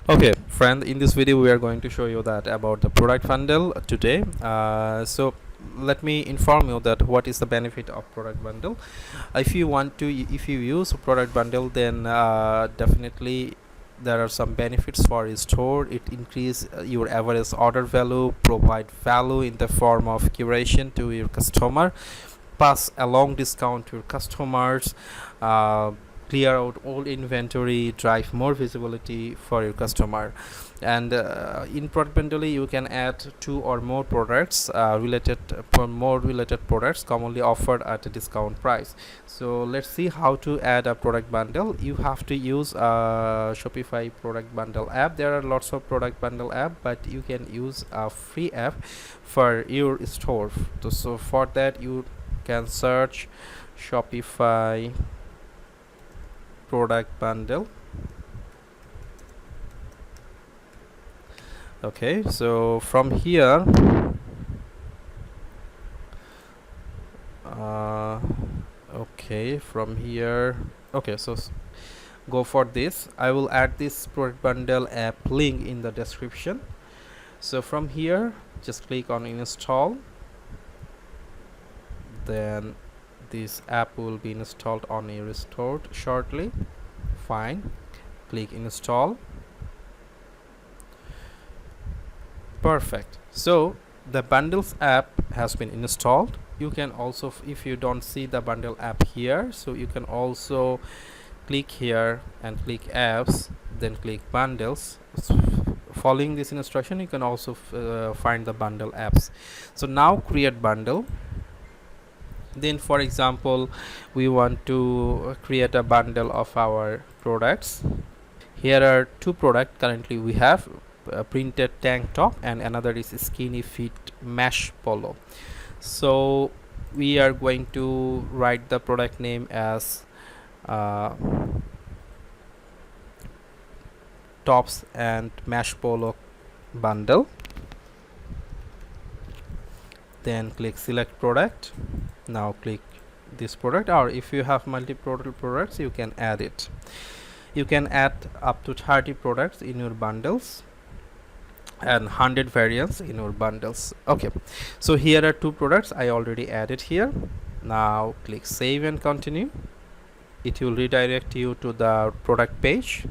Okay, friend, in this video we are going to show you that about the product bundle today. So let me inform you that what is the benefit of product bundle. If you use a product bundle, then definitely there are some benefits for your store. It increase your average order value, provide value in the form of curation to your customer, pass along discount to your customers, uh, clear out old inventory, drive more visibility for your customer. And in product bundle you can add two or more products related for more related products commonly offered at a discount price. So let's see how to add a product bundle. You have to use a Shopify Product Bundle App. There are lots of product bundle app, but you can use a free app for your store. So for that you can search Shopify Product Bundle. Okay, so from here okay, so go for this. I will add this product bundle app link in the description. So from here just click on install, then this app will be installed on your store shortly. Fine, click install. Perfect. So the bundles app has been installed. You can also, if you don't see the bundle app here, so you can also click here and click apps, then click bundles. Following this instruction you can also find the bundle apps. So now create bundle. Then for example we want to create a bundle of our products. Here are two products currently we have, a printed tank top and another is skinny fit mesh polo. So we are going to write the product name as tops and mesh polo bundle. Then click select product. Now click this product, or if you have multiple products you can add it. You can add up to 30 products in your bundles and 100 variants in your bundles. Okay, so here are two products I already added here. Now click save and continue. It will redirect you to the product page.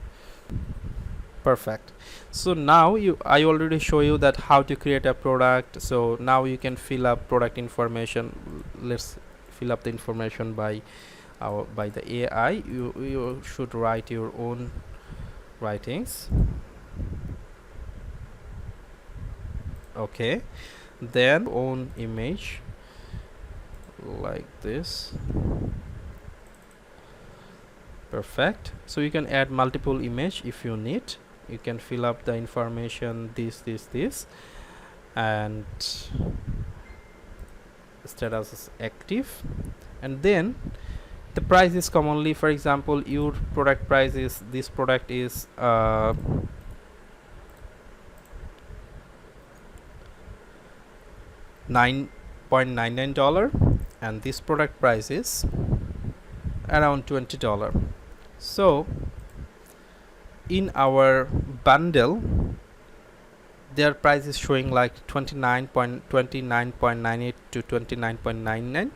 Perfect. So now I already show you that how to create a product. So now you can fill up product information. Let's fill up the information by the AI. You should write your own writings. Okay, then own image like this. Perfect. So you can add multiple image if you need. You can fill up the information this and status is active, and then the price is commonly, for example your product price is, this product is $9.99 and this product price is around $20. So in our bundle their price is showing like 29.98 to 29.99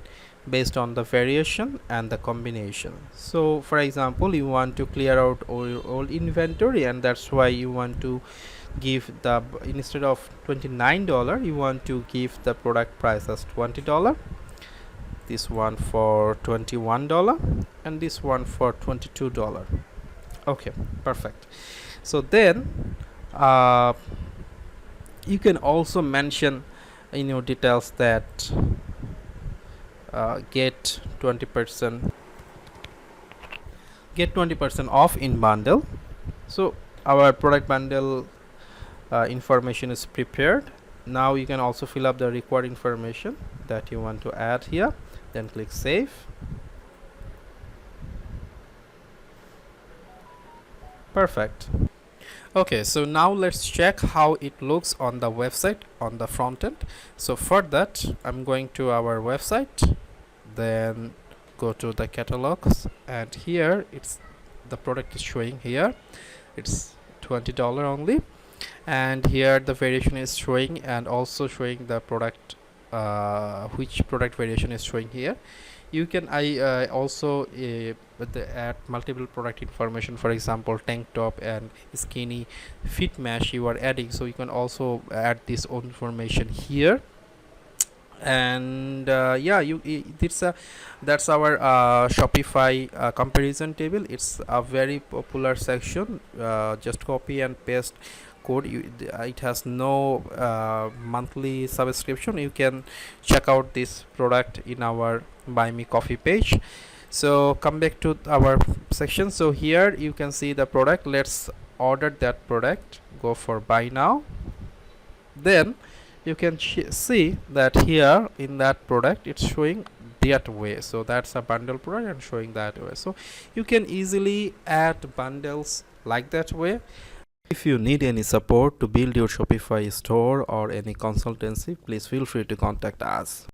based on the variation and the combination. So for example you want to clear out all your old inventory, and that's why you want to give the, instead of $29 you want to give the product price as $20, this one for $21 and this one for $22. Okay, perfect. So then you can also mention in your details that get 20% off in bundle. So our product bundle information is prepared. Now you can also fill up the required information that you want to add here, then click save. Perfect. Okay, so now let's check how it looks on the website on the front end. So for that I'm going to our website, then go to the catalogs, and here it's the product is showing here, it's $20 only. And here the variation is showing, and also showing the product, which product variation is showing here. You can also add multiple product information, for example tank top and skinny fit mesh you are adding, so you can also add this own information here. And yeah, that's our Shopify comparison table. It's a very popular section. Just copy and paste code. It has no monthly subscription. You can check out this product in our buy me coffee page. So come back to our section. So here you can see the product. Let's order that product. Go for buy now. Then you can see that here in that product it's showing that way. So that's a bundle product and showing that way. So you can easily add bundles like that way. If you need any support to build your Shopify store or any consultancy, please feel free to contact us.